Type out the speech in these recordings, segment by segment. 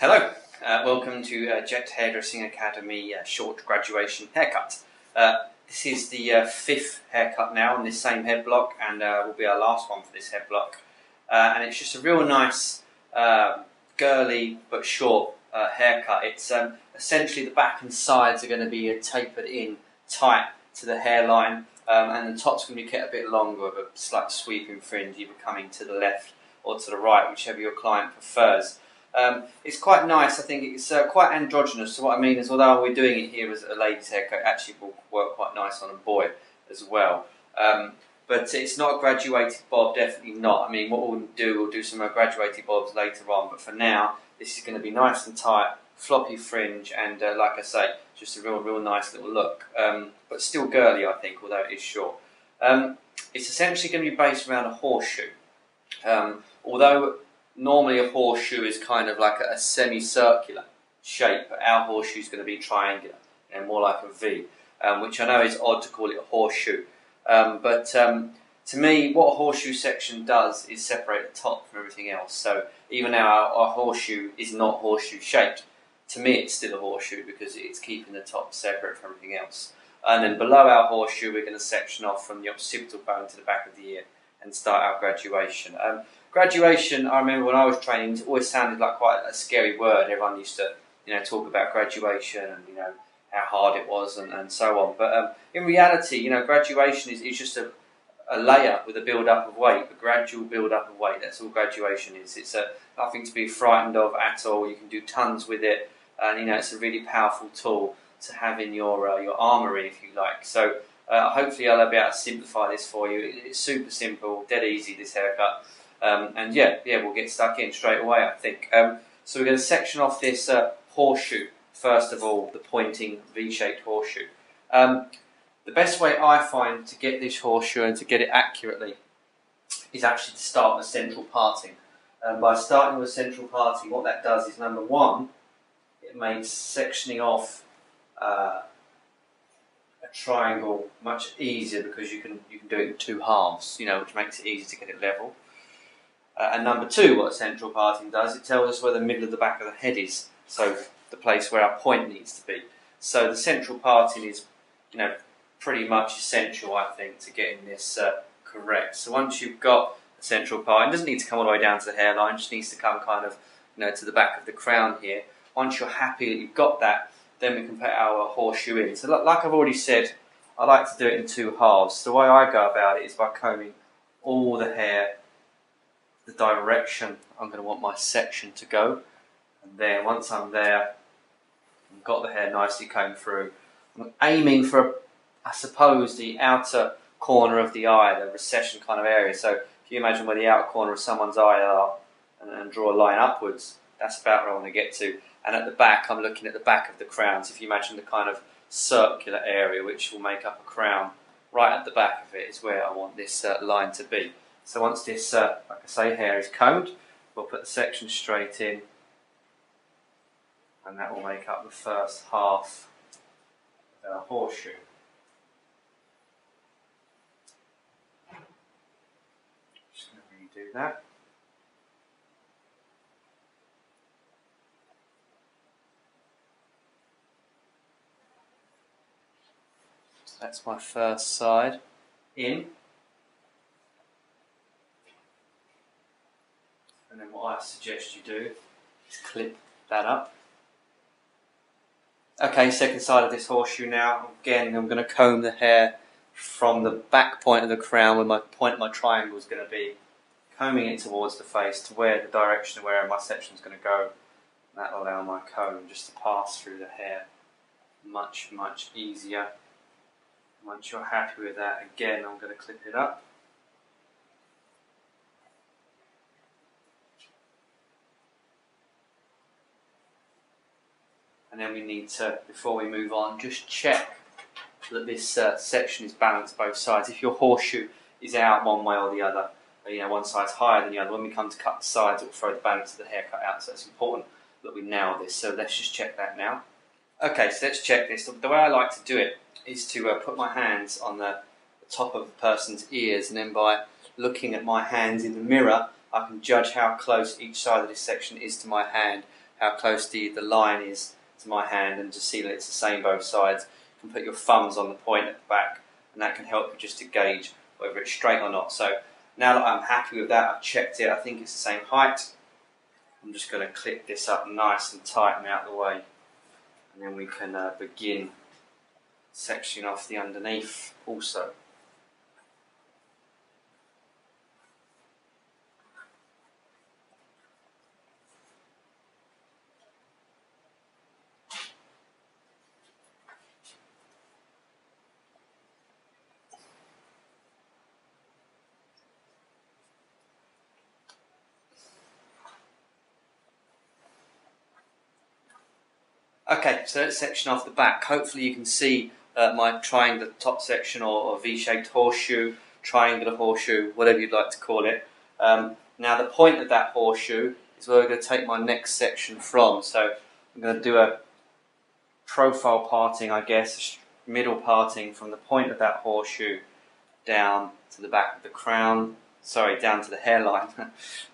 Hello, welcome to Jet Hairdressing Academy short graduation haircut. This is the fifth haircut now on this same head block, and will be our last one for this head block. And it's just a real nice, girly but short haircut. It's essentially the back and sides are going to be tapered in tight to the hairline, and the top's going to be kept a bit longer with a slight sweeping fringe, either coming to the left or to the right, whichever your client prefers. It's quite nice. I think it's quite androgynous. So what I mean is, although we're doing it here as a lady's haircut, it actually will work quite nice on a boy as well. But it's not a graduated bob, definitely not. I mean, what we'll do some more graduated bobs later on. But for now, this is going to be nice and tight, floppy fringe, and like I say, just a real nice little look. But still girly, I think, although it is short. It's essentially going to be based around a horseshoe. Although normally a horseshoe is kind of like a semicircular shape, but our horseshoe is going to be triangular and more like a V, which I know is odd to call it a horseshoe. But to me, what a horseshoe section does is separate the top from everything else. So even now our horseshoe is not horseshoe shaped, to me it's still a horseshoe because it's keeping the top separate from everything else. And then below our horseshoe we're going to section off from the occipital bone to the back of the ear and start our graduation. Graduation, I remember when I was training, it always sounded like quite a scary word. Everyone used to, talk about graduation and, how hard it was and so on. But in reality, graduation is just a layer with a build-up of weight, a gradual build-up of weight. That's all graduation is. It's nothing to be frightened of at all. You can do tons with it, and it's a really powerful tool to have in your armoury, if you like. So hopefully I'll be able to simplify this for you. It's super simple, dead easy, this haircut. And yeah, we'll get stuck in straight away, I think. So we're going to section off this horseshoe, first of all, the pointing V-shaped horseshoe. The best way I find to get this horseshoe and to get it accurately is actually to start with central parting. By starting with central parting, what that does is, number one, it makes sectioning off a triangle much easier because you can do it in two halves, which makes it easy to get it level. And number two, what central parting does, it tells us where the middle of the back of the head is, so the place where our point needs to be. So the central parting is, pretty much essential, I think, to getting this correct. So once you've got the central part, it doesn't need to come all the way down to the hairline, it just needs to come kind of, to the back of the crown here. Once you're happy that you've got that, then we can put our horseshoe in. So like I've already said, I like to do it in two halves. So the way I go about it is by combing all the hair the direction I'm going to want my section to go, and then once I'm there and got the hair nicely combed through, I'm aiming for, I suppose, the outer corner of the eye, the recession kind of area. So if you imagine where the outer corner of someone's eye are and draw a line upwards, that's about where I want to get to. And at the back, I'm looking at the back of the crown. So if you imagine the kind of circular area which will make up a crown, right at the back of it is where I want this line to be. So once this, like I say, hair is combed, we'll put the section straight in, and that will make up the first half of our horseshoe. Just going to redo that. So that's my first side in. And then what I suggest you do is clip that up. Okay, second side of this horseshoe now. Again, I'm going to comb the hair from the back point of the crown where my point of my triangle is going to be, combing it towards the face to where the direction of where my section is going to go. And that will allow my comb just to pass through the hair much easier. Once you're happy with that, again, I'm going to clip it up. And then we need to, before we move on, just check that this section is balanced both sides. If your horseshoe is out one way or the other, one side's higher than the other, when we come to cut the sides, it will throw the balance of the haircut out. So it's important that we nail this. So let's just check that now. Okay, so let's check this. The way I like to do it is to put my hands on the top of the person's ears, and then by looking at my hands in the mirror, I can judge how close each side of this section is to my hand, how close the line is to my hand, and just see that it's the same both sides. You can put your thumbs on the point at the back, and that can help you just to gauge whether it's straight or not. So now that I'm happy with that, I've checked it, I think it's the same height. I'm just going to clip this up nice and tight and out of the way, and then we can begin sectioning off the underneath also. Okay, so let's section off the back. Hopefully you can see my triangle top section, or V-shaped horseshoe, triangular horseshoe, whatever you'd like to call it. Now the point of that horseshoe is where we're going to take my next section from. So I'm going to do a profile parting, I guess, middle parting from the point of that horseshoe down to the back of the crown, sorry, down to the hairline.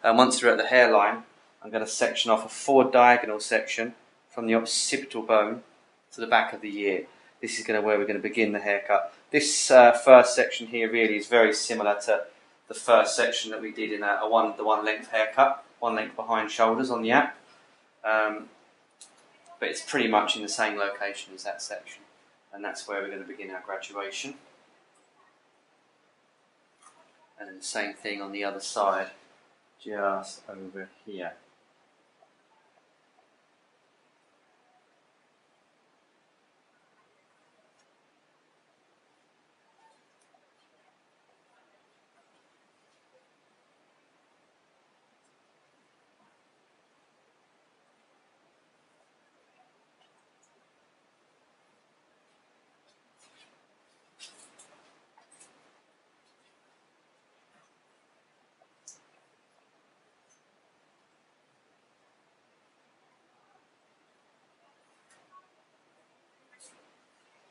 And once we're at the hairline, I'm going to section off a forward diagonal section from the occipital bone to the back of the ear. This is where we're going to begin the haircut. This first section here really is very similar to the first section that we did in the one length haircut, one length behind shoulders on the app. But it's pretty much in the same location as that section, and that's where we're going to begin our graduation. And then the same thing on the other side, just over here.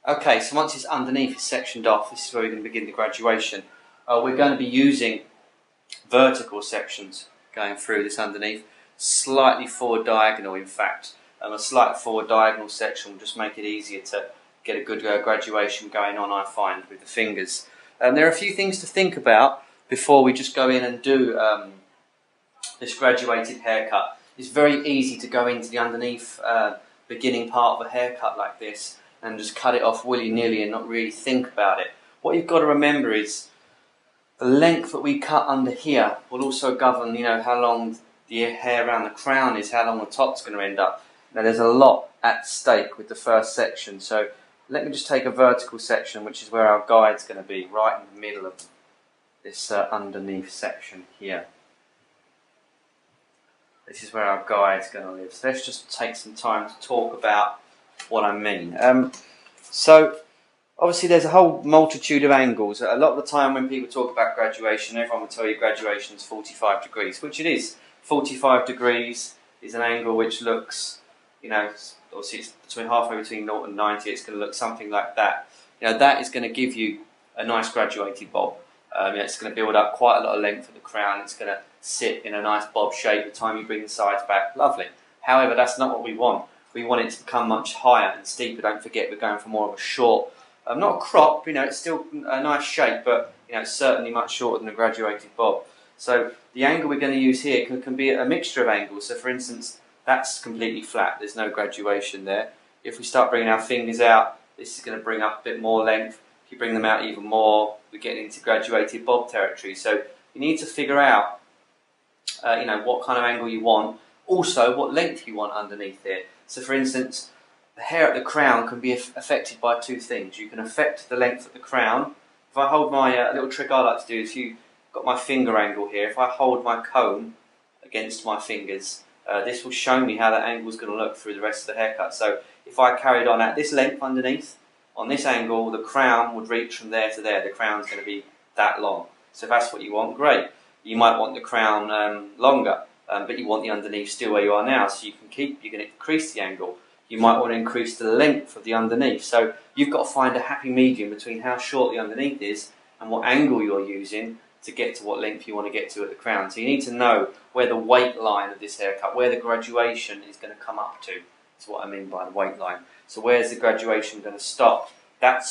Okay, so once it's underneath, it's sectioned off, this is where we're going to begin the graduation. We're going to be using vertical sections going through this underneath, slightly forward diagonal in fact. A slight forward diagonal section will just make it easier to get a good graduation going on, I find, with the fingers. There are a few things to think about before we just go in and do this graduated haircut. It's very easy to go into the underneath beginning part of a haircut like this and just cut it off willy-nilly and not really think about it. What you've got to remember is the length that we cut under here will also govern, how long the hair around the crown is, how long the top's going to end up. Now there's a lot at stake with the first section, so let me just take a vertical section, which is where our guide's going to be, right in the middle of this underneath section here. This is where our guide's going to live. So let's just take some time to talk about what I mean. So obviously there's a whole multitude of angles. A lot of the time when people talk about graduation, everyone will tell you graduation is 45 degrees, which it is. 45 degrees is an angle which looks, obviously it's halfway between 0 and 90, it's going to look something like that. That is going to give you a nice graduated bob. It's going to build up quite a lot of length at the crown, it's going to sit in a nice bob shape the time you bring the sides back. Lovely. However, that's not what we want. We want it to become much higher and steeper. Don't forget, we're going for more of a short, not a crop, it's still a nice shape, but it's certainly much shorter than a graduated bob. So the angle we're going to use here can be a mixture of angles. So for instance, that's completely flat, there's no graduation there. If we start bringing our fingers out, this is going to bring up a bit more length. If you bring them out even more, we're getting into graduated bob territory. So you need to figure out what kind of angle you want, also what length you want underneath here. So for instance, the hair at the crown can be affected by two things. You can affect the length of the crown. If I hold my, little trick I like to do is, if you've got my finger angle here, if I hold my comb against my fingers, this will show me how that angle is going to look through the rest of the haircut. So if I carried on at this length underneath, on this angle, the crown would reach from there to there. The crown's going to be that long. So if that's what you want, great. You might want the crown longer, but you want the underneath still where you are now, so you can increase the angle. You might want to increase the length of the underneath. So you've got to find a happy medium between how short the underneath is and what angle you're using to get to what length you want to get to at the crown. So you need to know where the weight line of this haircut, where the graduation is going to come up to. That's what I mean by the weight line. So where's the graduation going to stop? That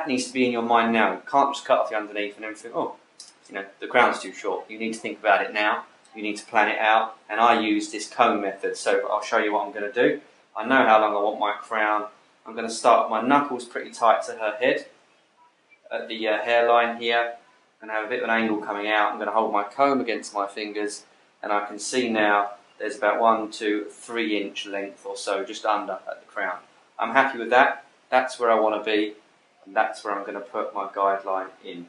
needs to be in your mind now. You can't just cut off the underneath and then think, oh, you know, the crown's too short. You need to think about it now. You need to plan it out. And I use this comb method. So I'll show you what I'm going to do. I know how long I want my crown. I'm going to start with my knuckles pretty tight to her head at the hairline here, and have a bit of an angle coming out. I'm going to hold my comb against my fingers, and I can see now there's about 1 to 3 inch length or so, just under at the crown. I'm happy with that. That's where I want to be, and that's where I'm going to put my guideline in.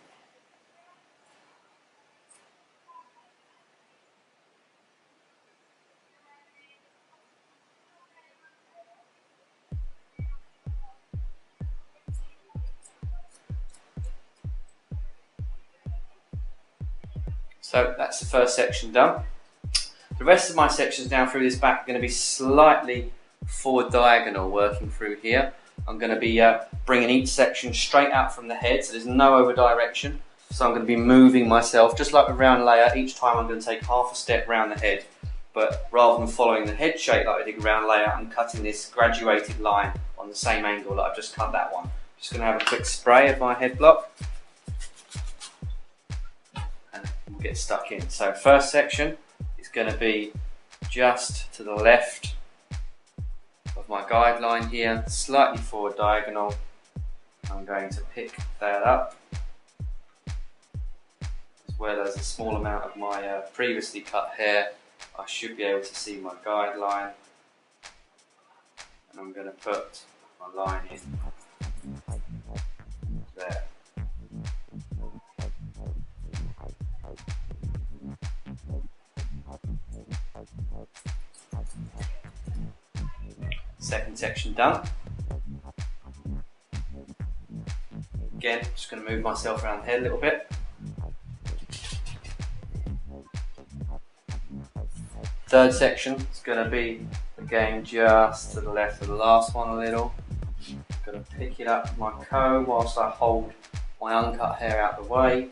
So that's the first section done. The rest of my sections down through this back are going to be slightly forward diagonal, working through here. I'm going to be bringing each section straight out from the head, so there's no over direction. So I'm going to be moving myself, just like with round layer. Each time I'm going to take half a step round the head, but rather than following the head shape like I did round layer, I'm cutting this graduated line on the same angle that I've just cut that one. Just going to have a quick spray of my head block. Get stuck in. So first section is going to be just to the left of my guideline here, slightly forward diagonal. I'm going to pick that up, as well as a small amount of my previously cut hair. I should be able to see my guideline, and I'm going to put my line in there. Second section done. Again, just going to move myself around the head a little bit. Third section is going to be, again, just to the left of the last one a little. I'm going to pick it up with my comb whilst I hold my uncut hair out the way.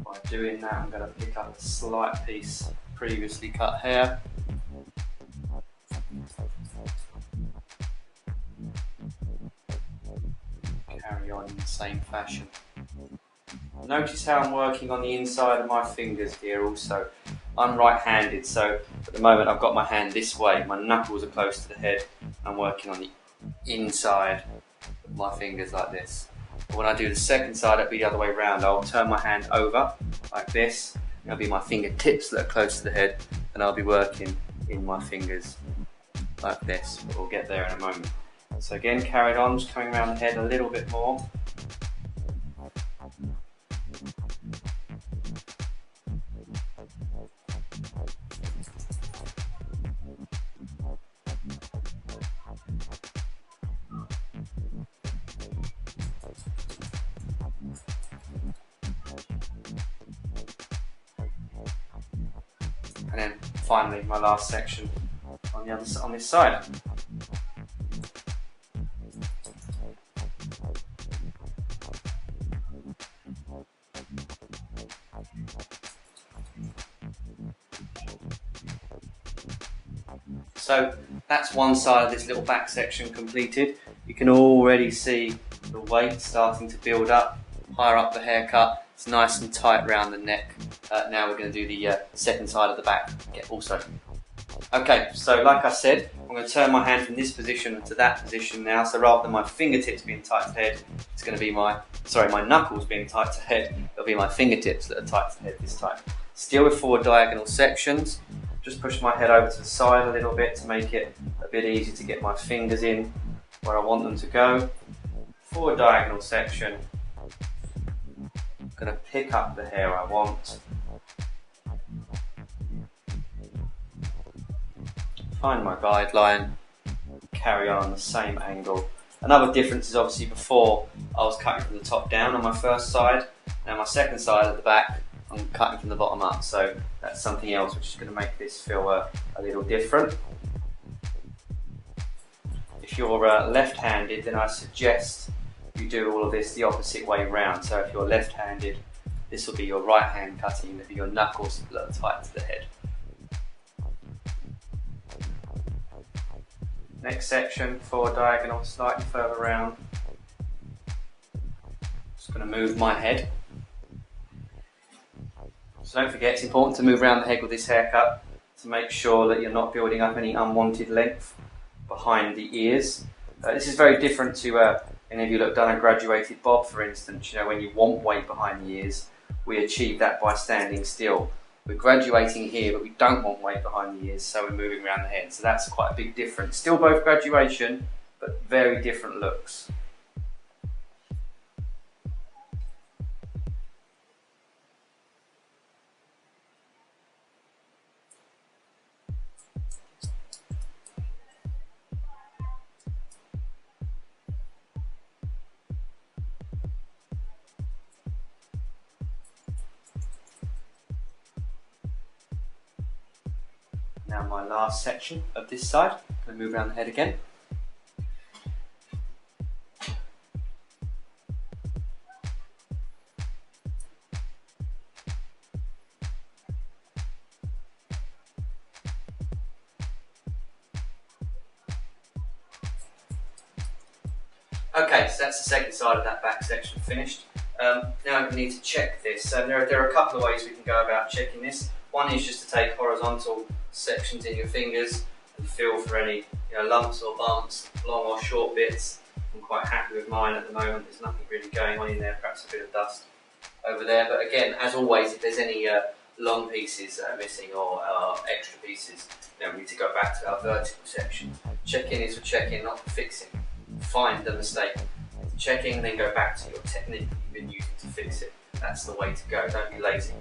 By doing that, I'm going to pick up a slight piece of previously cut hair. Carry on in the same fashion. Notice how I'm working on the inside of my fingers here also. I'm right-handed, so at the moment I've got my hand this way. My knuckles are close to the head. I'm working on the inside of my fingers like this. But when I do the second side, it'll be the other way around. I'll turn my hand over like this. It'll be my fingertips that are close to the head, and I'll be working in my fingers like this. But we'll get there in a moment. So again, carried on, just coming around the head a little bit more. And then finally, my last section on the other on this side. So that's one side of this little back section completed. You can already see the weight starting to build up higher up the haircut. It's nice and tight around the neck. Now we're going to do the second side of the back also. Okay, so like I said, I'm going to turn my hand from this position to that position now. So rather than my fingertips being tight to the head, it's going to be my knuckles being tight to the head. It'll be my fingertips that are tight to the head this time. Still with forward diagonal sections. Just push my head over to the side a little bit to make it a bit easier to get my fingers in where I want them to go. Forward diagonal section. I'm going to pick up the hair I want. Find my guideline, carry on the same angle. Another difference is obviously before I was cutting from the top down on my first side. Now my second side at the back, I'm cutting from the bottom up. So that's something else which is going to make this feel a little different. If you're left-handed, then I suggest you do all of this the opposite way round. So if you're left-handed, this will be your right hand cutting, maybe your knuckles a little tight to the head. Next section, forward diagonal, slightly further round. Just going to move my head. So don't forget, it's important to move around the head with this haircut to make sure that you're not building up any unwanted length behind the ears. This is very different to any of you that have done a graduated bob, for instance. You know, when you want weight behind the ears, we achieve that by standing still. We're graduating here, but we don't want weight behind the ears, so we're moving around the head. So that's quite a big difference. Still both graduation, but very different looks. Now my last section of this side, I'm going to move around the head again. Okay, so that's the second side of that back section finished. Now we need to check this. There are a couple of ways we can go about checking this. One is just to take horizontal sections in your fingers and feel for any lumps or bumps, long or short bits. I'm quite happy with mine at the moment. There's nothing really going on in there, perhaps a bit of dust over there. But again, as always, if there's any long pieces that are missing or extra pieces, then we need to go back to our vertical section. Check-in is for check-in, not for fixing. Find the mistake. Checking and then go back to your technique you've been using to fix it. That's the way to go, don't be lazy.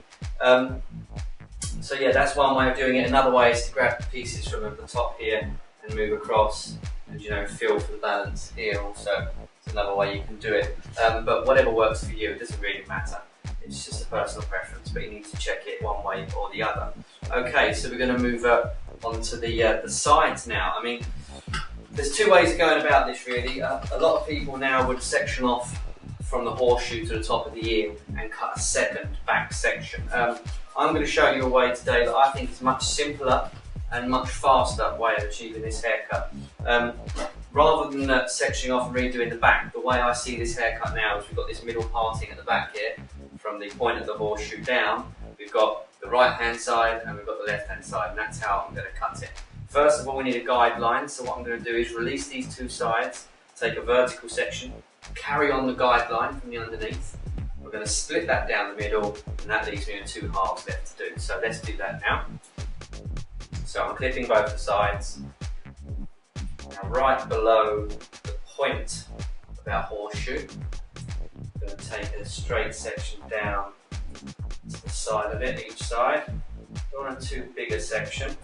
So yeah, that's one way of doing it. Another way is to grab the pieces from the top here and move across and feel for the balance here also. It's another way you can do it. But whatever works for you, it doesn't really matter. It's just a personal preference, but you need to check it one way or the other. Okay, so we're going to move onto the sides now. I mean, there's two ways of going about this really. A lot of people now would section off from the horseshoe to the top of the ear and cut a second back section. I'm going to show you a way today that I think is much simpler and much faster way of achieving this haircut. Rather than sectioning off and redoing the back, the way I see this haircut now is we've got this middle parting at the back here, from the point of the horseshoe down. We've got the right hand side and we've got the left hand side, and that's how I'm going to cut it. First of all, we need a guideline, so what I'm going to do is release these two sides, take a vertical section, carry on the guideline from the underneath. We're going to split that down the middle, and that leaves me with two halves left to do. So let's do that now. So I'm clipping both the sides. Now right below the point of our horseshoe, I'm going to take a straight section down to the side of it, each side. Don't want a too big a section.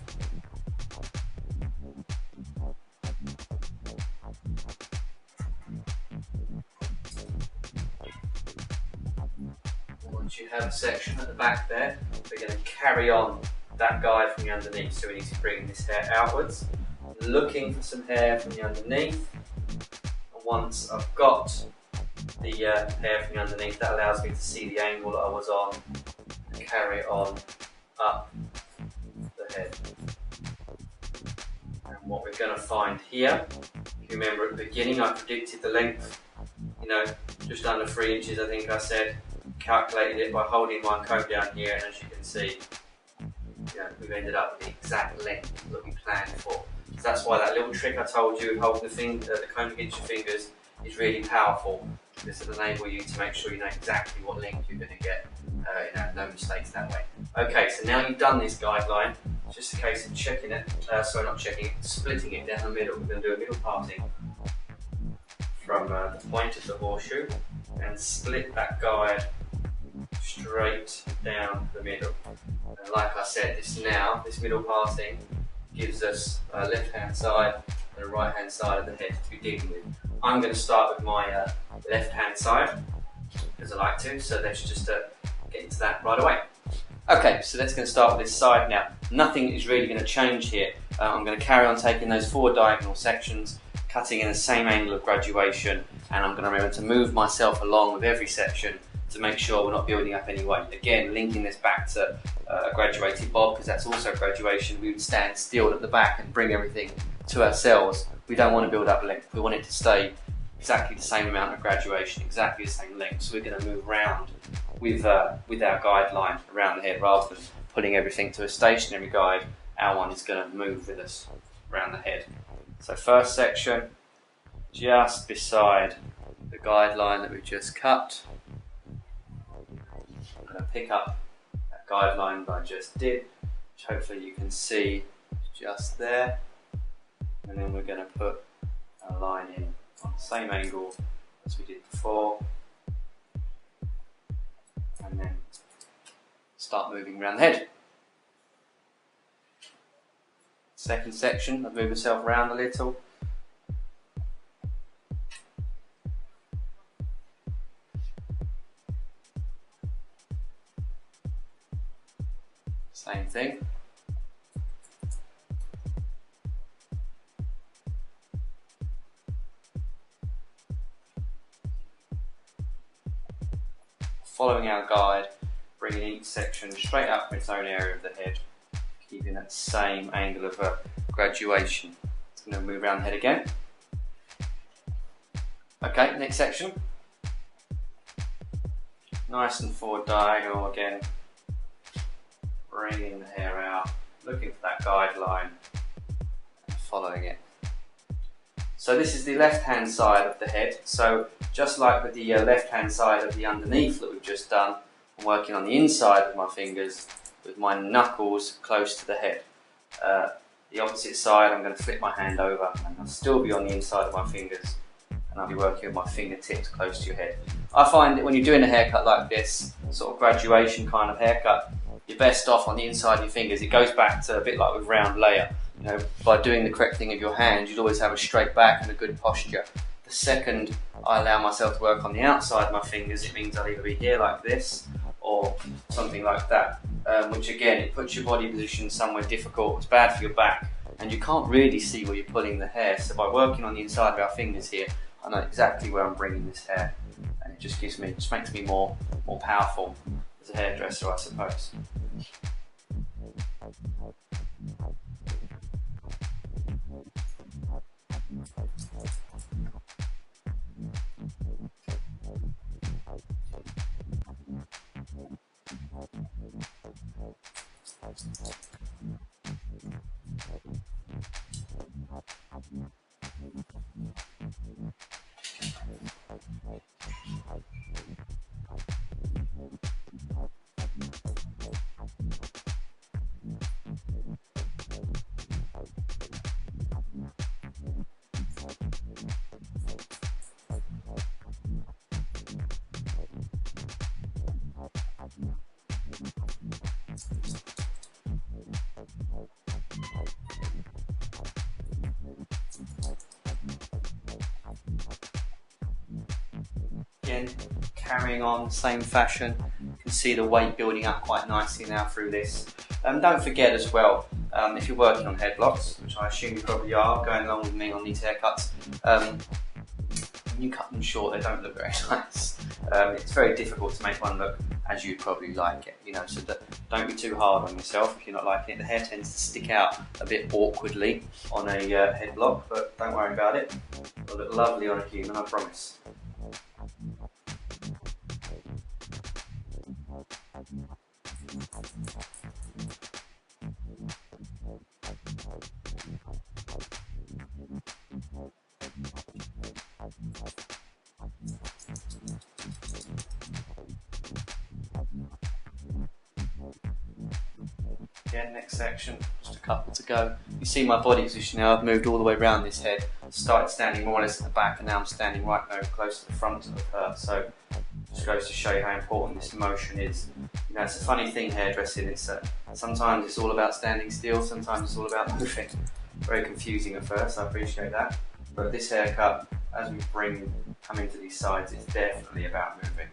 Once you have a section at the back there, we're going to carry on that guide from the underneath. So we need to bring this hair outwards, looking for some hair from the underneath. And once I've got the hair from the underneath, that allows me to see the angle that I was on and carry it on up the head. And what we're going to find here, if you remember at the beginning, I predicted the length, just under 3 inches, I think I said. Calculated it by holding my comb down here, and as you can see, we've ended up with the exact length that we planned for. So that's why that little trick I told you of holding the comb against your fingers is really powerful, because it'll enable you to make sure you know exactly what length you're going to get. No mistakes that way. Okay, so now you've done this guideline, it's just a case of checking it, splitting it down the middle. We're going to do a middle parting from the point of the horseshoe and split that guide straight down the middle. And like I said, this middle parting gives us a left hand side and a right hand side of the head to be dealing with. I'm going to start with my left hand side because I like to, so let's just get into that right away. Okay, so let's going to start with this side now. Nothing is really going to change here. I'm going to carry on taking those forward diagonal sections, cutting in the same angle of graduation, and I'm going to remember to move myself along with every section to make sure we're not building up any weight. Again, linking this back to a graduated bob, because that's also graduation. We would stand still at the back and bring everything to ourselves. We don't want to build up length. We want it to stay exactly the same amount of graduation, exactly the same length. So we're going to move around with our guideline around the head rather than putting everything to a stationary guide. Our one is going to move with us around the head. So first section, just beside the guideline that we just cut. I'm going to pick up that guideline that I just did, which hopefully you can see just there. And then we're going to put a line in on the same angle as we did before. And then start moving around the head. Second section, I've moved myself around a little. Same thing. Following our guide, bringing each section straight up from its own area of the head, keeping that same angle of graduation. It's going to move around the head again. Okay, next section. Nice and forward diagonal again. Bringing the hair out, looking for that guideline, and following it. So this is the left-hand side of the head. So just like with the left-hand side of the underneath that we've just done, I'm working on the inside of my fingers with my knuckles close to the head. The opposite side, I'm going to flip my hand over and I'll still be on the inside of my fingers, and I'll be working with my fingertips close to your head. I find that when you're doing a haircut like this, sort of graduation kind of haircut, you're best off on the inside of your fingers. It goes back to a bit like with round layer. You know, by doing the correct thing of your hand, you'd always have a straight back and a good posture. The second I allow myself to work on the outside of my fingers, it means I'll either be here like this or something like that, which again, it puts your body position somewhere difficult. It's bad for your back, and you can't really see where you're pulling the hair. So by working on the inside of our fingers here, I know exactly where I'm bringing this hair, and it just makes me more powerful as a hairdresser, I suppose. Again, carrying on the same fashion, you can see the weight building up quite nicely now through this. Don't forget as well, if you're working on head blocks, which I assume you probably are, going along with me on these haircuts, when you cut them short, they don't look very nice. It's very difficult to make one look as you'd probably like it, you know, so don't be too hard on yourself if you're not liking it. The hair tends to stick out a bit awkwardly on a head block, but don't worry about it. It'll look lovely on a human, I promise. Again, next section, just a couple to go. You see my body position now. I've moved all the way around this head, started standing more or less at the back, and now I'm standing right now close to the front of her. So just goes to show you how important this motion is. You know, it's a funny thing, hairdressing. It's sometimes it's all about standing still, sometimes it's all about moving. Very confusing at first, I appreciate that. But this haircut, as we come into these sides, it's definitely about moving.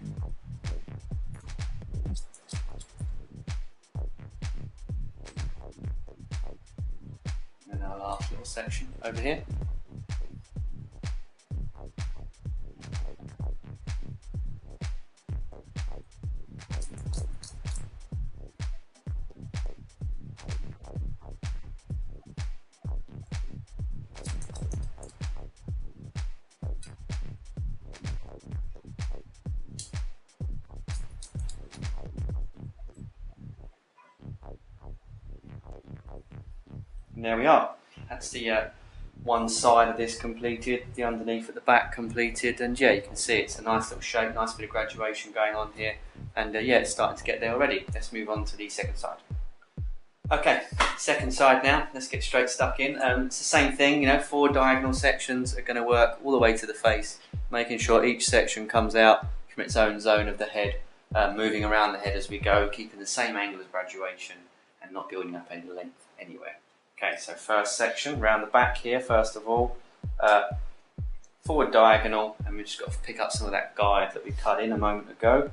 And our last little section over here. And there we are. That's the one side of this completed, the underneath at the back completed, and yeah, you can see it's a nice little shape, nice bit of graduation going on here, and yeah, it's starting to get there already. Let's move on to the second side. Okay, second side now, let's get straight stuck in. It's the same thing, you know, 4 diagonal sections are going to work all the way to the face, making sure each section comes out from its own zone of the head, moving around the head as we go, keeping the same angle as graduation and not building up any length anywhere. Okay, so first section, round the back here, first of all, forward diagonal, and we've just got to pick up some of that guide that we cut in a moment ago,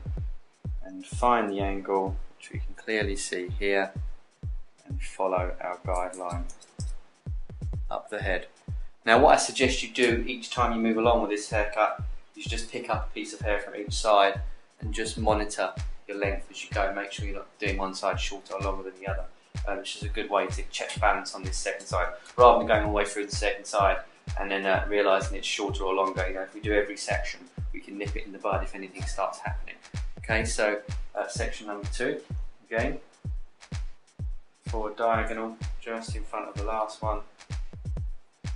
and find the angle, which we can clearly see here, and follow our guideline up the head. Now what I suggest you do each time you move along with this haircut, is just pick up a piece of hair from each side, and just monitor your length as you go, make sure you're not doing one side shorter or longer than the other. Which is a good way to check balance on this second side, rather than going all the way through the second side and then realising it's shorter or longer. You know, if we do every section, we can nip it in the bud if anything starts happening. Okay, so section number 2, again, forward diagonal, just in front of the last one. I'm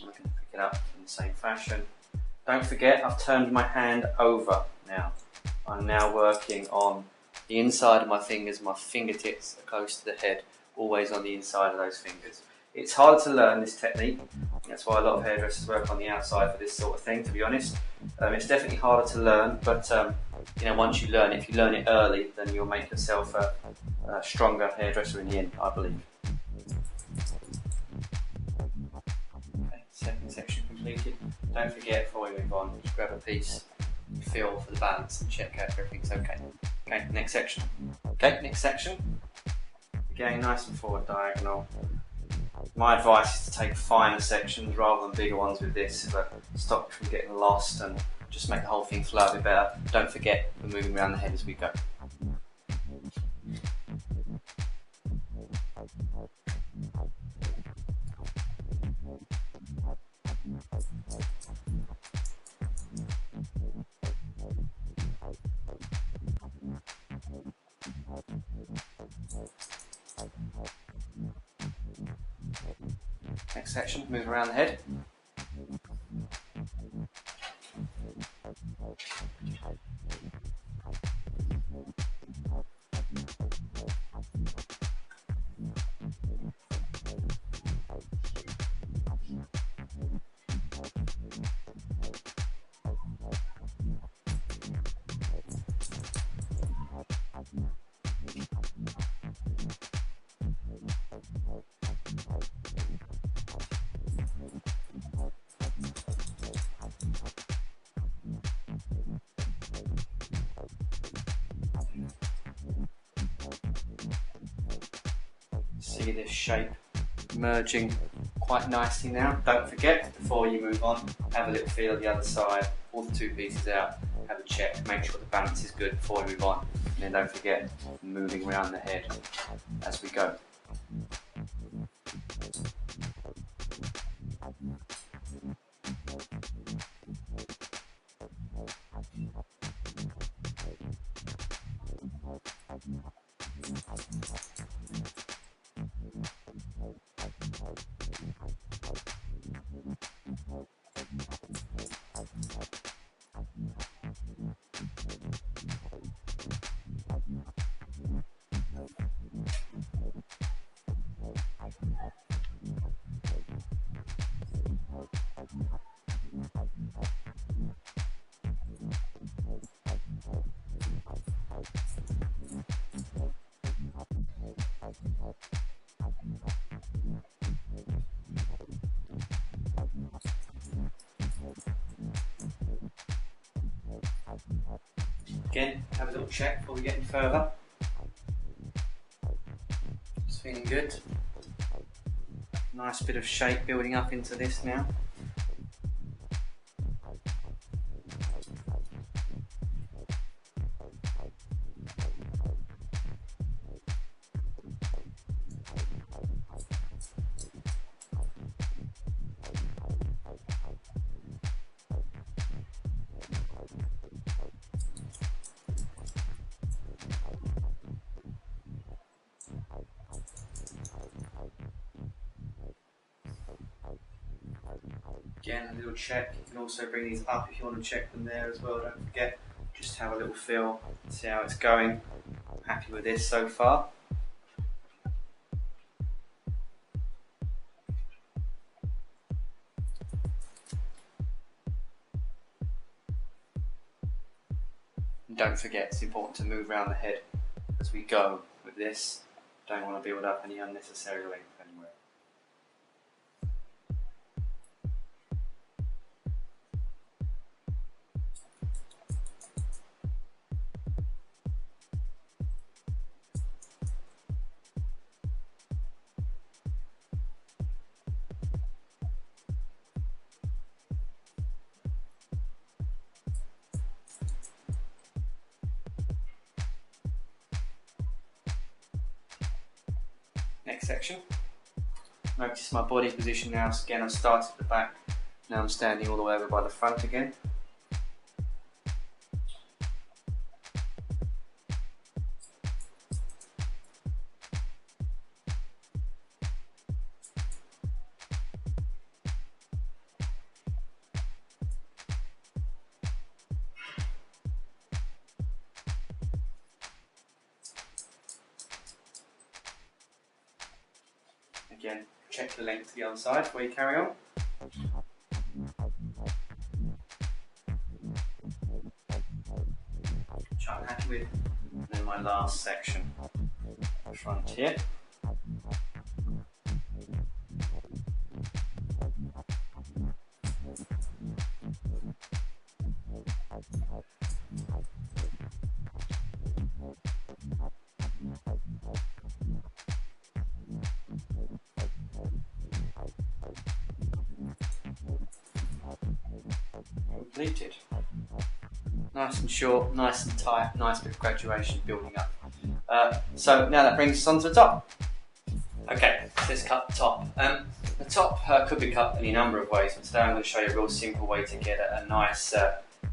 going to pick it up in the same fashion. Don't forget, I've turned my hand over now. I'm now working on the inside of my fingers. My fingertips are close to the head, always on the inside of those fingers. It's hard to learn this technique. That's why a lot of hairdressers work on the outside for this sort of thing, to be honest. It's definitely harder to learn, but you know, once you learn it, if you learn it early, then you'll make yourself a stronger hairdresser in the end, I believe. Okay, second section completed. Don't forget, before we move on, just grab a piece, feel for the balance and check out if everything's okay. Okay, next section. Okay, next section. Again, nice and forward diagonal. My advice is to take finer sections rather than bigger ones with this, but stop from getting lost and just make the whole thing flow a bit better. Don't forget, we're moving around the head as we go. Next section, move around the head. See this shape merging quite nicely now. Don't forget, before you move on, have a little feel of the other side, pull the 2 pieces out, have a check, make sure the balance is good before we move on, and then don't forget, moving around the head as we go. Again, have a little check before we get any further. It's feeling good. Nice bit of shape building up into this now. Again, a little check. You can also bring these up if you want to check them there as well. Don't forget, just have a little feel, see how it's going. I'm happy with this so far. And don't forget, it's important to move around the head as we go with this. Don't want to build up any unnecessary length anywhere. Next section. Notice my body position now. So again, I've started at the back. Now I'm standing all the way over by the front again. Again, check the length to the other side before you carry on. Which I'm happy with. And then my last section, front here. Completed. Nice and short, nice and tight, nice bit of graduation building up. So now that brings us on to the top. Okay, let's cut the top. The top could be cut any number of ways, but today I'm going to show you a real simple way to get a nice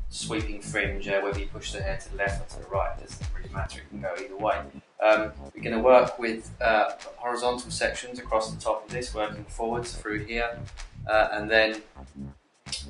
sweeping fringe, whether you push the hair to the left or to the right, it doesn't really matter, it can go either way. We're going to work with horizontal sections across the top of this, working forwards through here, and then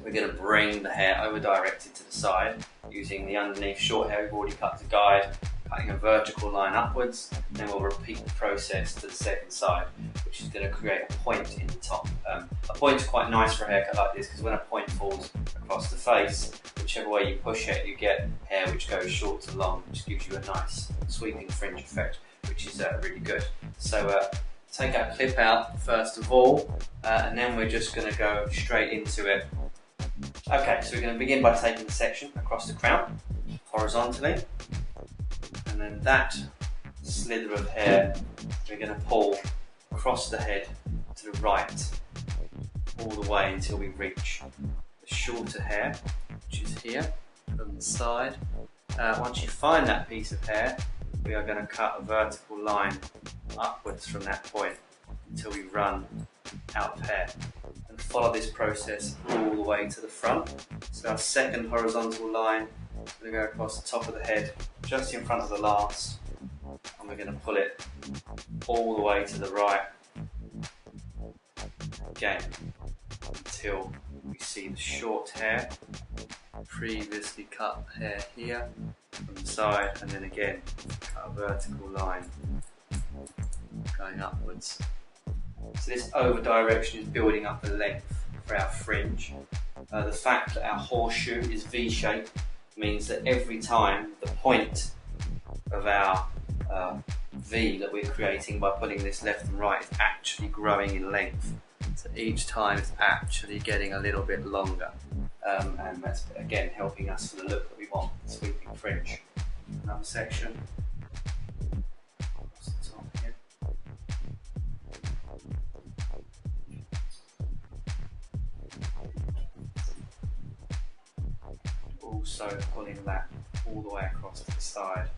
we're going to bring the hair over directed to the side using the underneath short hair we've already cut to guide, cutting a vertical line upwards. Then we'll repeat the process to the second side, which is going to create a point in the top. A point is quite nice for a haircut like this because when a point falls across the face, whichever way you push it, you get hair which goes short to long, which gives you a nice sweeping fringe effect, which is really good. So take our clip out first of all, and then we're just going to go straight into it. Okay, so we're going to begin by taking the section across the crown, horizontally, and then that slither of hair we're going to pull across the head to the right, all the way until we reach the shorter hair, which is here, from the side. Once you find that piece of hair, we are going to cut a vertical line upwards from that point until we run out of hair. And follow this process all the way to the front. So our second horizontal line is going to go across the top of the head, just in front of the last, and we're going to pull it all the way to the right, again, until we see the short hair, previously cut hair here from the side, and then again cut a vertical line going upwards. So this over direction is building up the length for our fringe. The fact that our horseshoe is V-shaped means that every time the point of our V that we're creating by putting this left and right is actually growing in length. So each time it's actually getting a little bit longer. And that's again helping us for the look that we want, the sweeping fringe. Another section. Also pulling that all the way across to the side,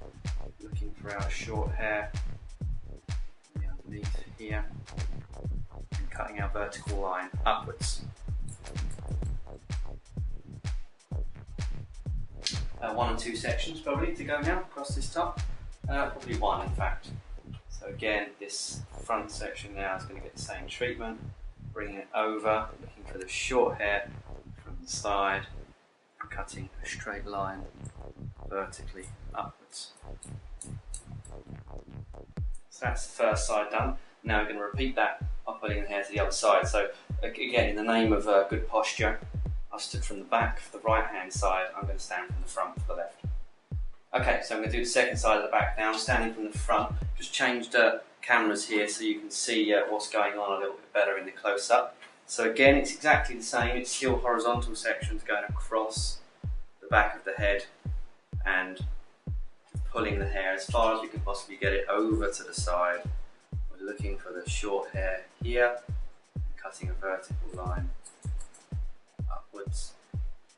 looking for our short hair underneath here, and cutting our vertical line upwards. One or two sections probably to go now across this top, probably one in fact. So again, this front section now is going to get the same treatment, bringing it over, looking for the short hair from the side, and cutting a straight line vertically upwards. So that's the first side done. Now we're going to repeat that by pulling the hair to the other side. So again, in the name of good posture, I stood from the back for the right hand side, I'm going to stand from the front for the left. Okay, so I'm going to do the second side of the back now, standing from the front. Just changed cameras here so you can see what's going on a little bit better in the close-up. So again, it's exactly the same. It's still horizontal sections going across the back of the head and pulling the hair as far as we can possibly get it over to the side. We're looking for the short hair here, and cutting a vertical line upwards.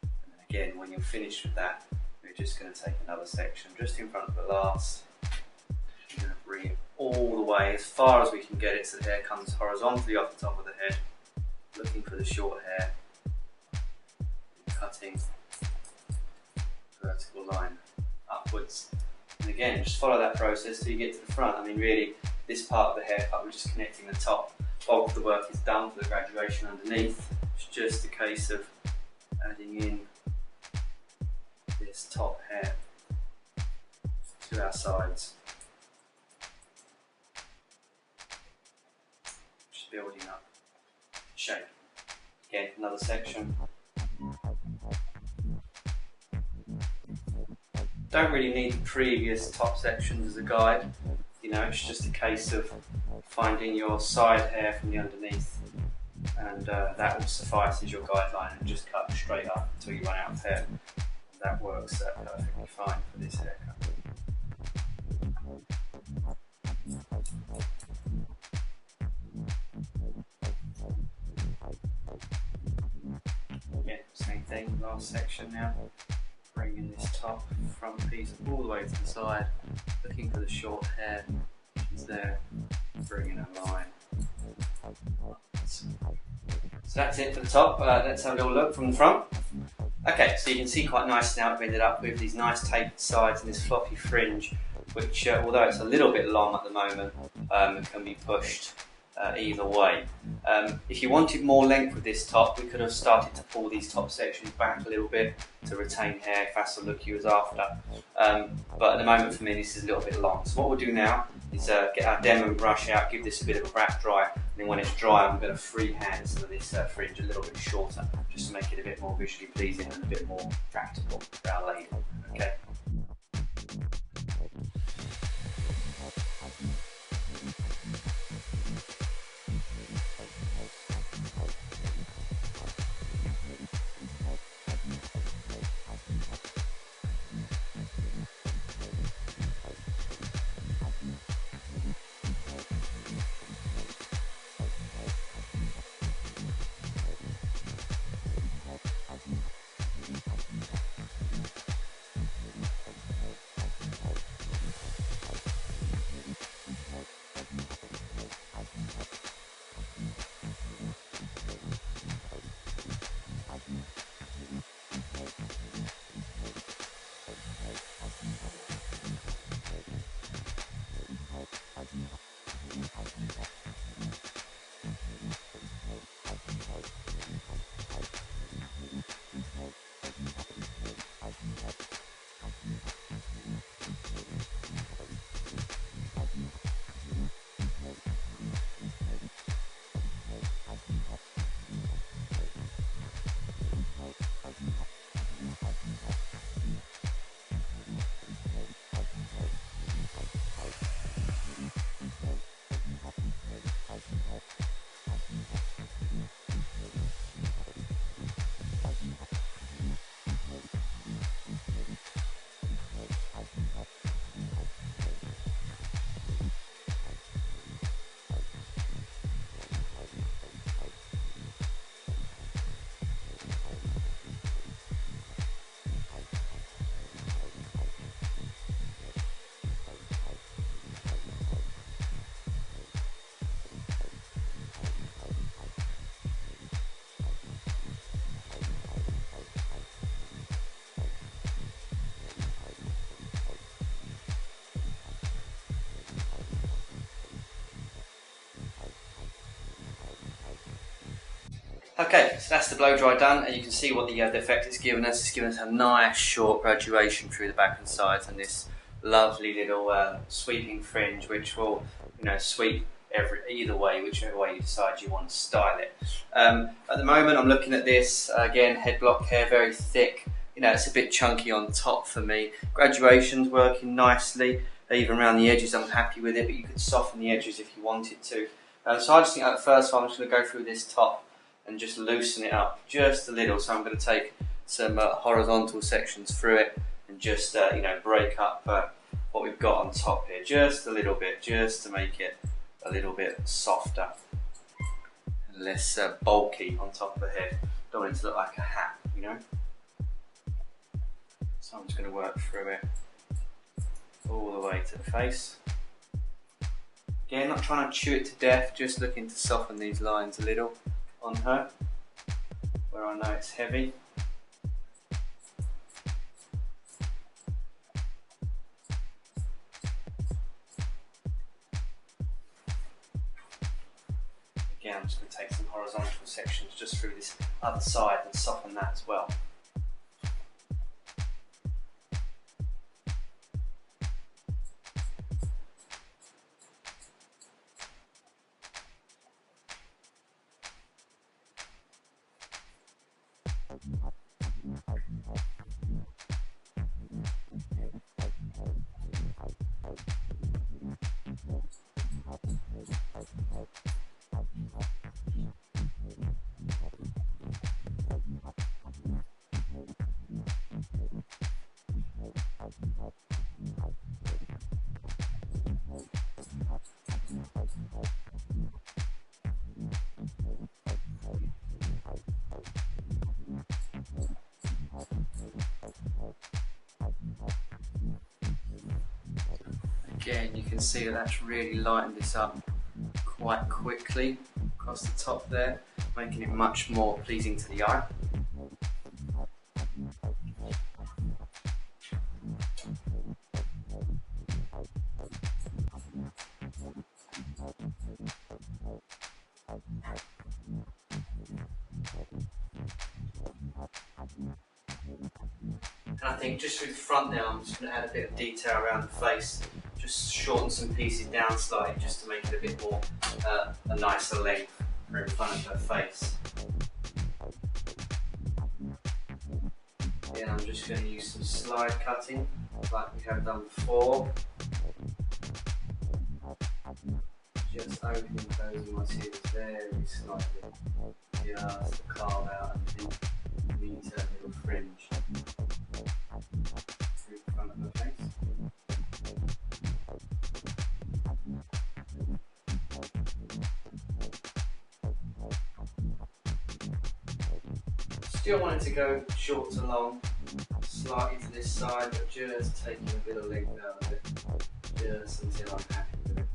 And again, when you're finished with that, we're just going to take another section just in front of the last. We're going to bring it all the way as far as we can get it so the hair comes horizontally off the top of the head, looking for the short hair, cutting vertical line upwards. And again, just follow that process till you get to the front. I mean, really, this part of the haircut, we're just connecting the top. Bulk of the work is done for the graduation underneath. It's just a case of adding in this top hair to our sides. Just building up shape. Again, another section. Don't really need the previous top sections as a guide. You know, it's just a case of finding your side hair from the underneath, and that will suffice as your guideline, and just cut straight up until you run out of hair. That works perfectly fine for this haircut. Again, same thing, last section now. Bringing this top front piece all the way to the side, looking for the short hair, which is there, bringing a line. So that's it for the top. Let's have a little look from the front. Okay, so you can see quite nice now we've ended up with these nice tapered sides and this floppy fringe, which although it's a little bit long at the moment, it can be pushed either way. If you wanted more length with this top, we could have started to pull these top sections back a little bit to retain hair if that's the look you was after. But at the moment for me this is a little bit long. So what we'll do now is get our Demon brush out, give this a bit of a wrap dry, and then when it's dry I'm going to freehand some of this fringe a little bit shorter, just to make it a bit more visually pleasing and a bit more practical for our lady. Okay. Okay, so that's the blow dry done, and you can see what the effect it's given us. It's given us a nice short graduation through the back and sides, and this lovely little sweeping fringe, which will, sweep either way, whichever way you decide you want to style it. At the moment, I'm looking at this again, head block hair, very thick. It's a bit chunky on top for me. Graduation's working nicely, even around the edges. I'm happy with it, but you could soften the edges if you wanted to. So I just think at the first one, I'm just going to go through this top and just loosen it up just a little. So I'm going to take some horizontal sections through it and just break up what we've got on top here just a little bit, just to make it a little bit softer and less bulky on top of the head. Don't want it to look like a hat, So I'm just going to work through it all the way to the face. Again, not trying to chew it to death, just looking to soften these lines a little on her, where I know it's heavy. Again, I'm just going to take some horizontal sections just through this other side and soften that as well. Again, you can see that that's really lightened this up quite quickly across the top there, making it much more pleasing to the eye. And I think just through the front now, I'm just going to add a bit of detail around the face, just shorten some pieces down slightly just to make it a bit more a nicer length for in front of her face. Yeah, I'm just going to use some slide cutting like we have done before. Just opening and closing my tears very slightly, just to carve out a neat little fringe through the front of her face. Still want it to go short to long, slightly to this side, but just taking a bit of length out of it, just until I'm happy with it.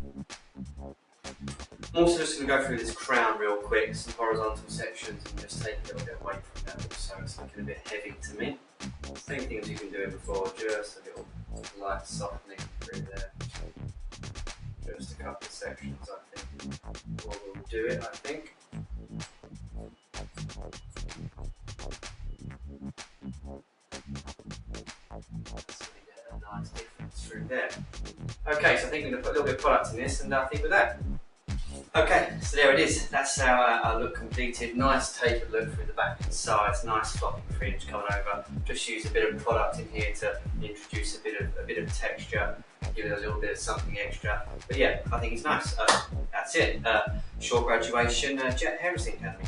I'm also just going to go through this crown real quick, some horizontal sections, and just take a little bit away from that so it's looking a bit heavy to me. Same thing as you've been doing before, just a little light softening through there. Just a couple of sections, I think, will do it, I think. Nice difference through there. Okay, so I think we're going to put a little bit of product in this, and I think with that. Okay, so there it is. That's our look completed. Nice tapered look through the back and sides. Nice flopping fringe coming over. Just use a bit of product in here to introduce a bit of texture, give it a little bit of something extra. But yeah, I think it's nice. That's it. Short graduation, Jet Hairdressing Academy.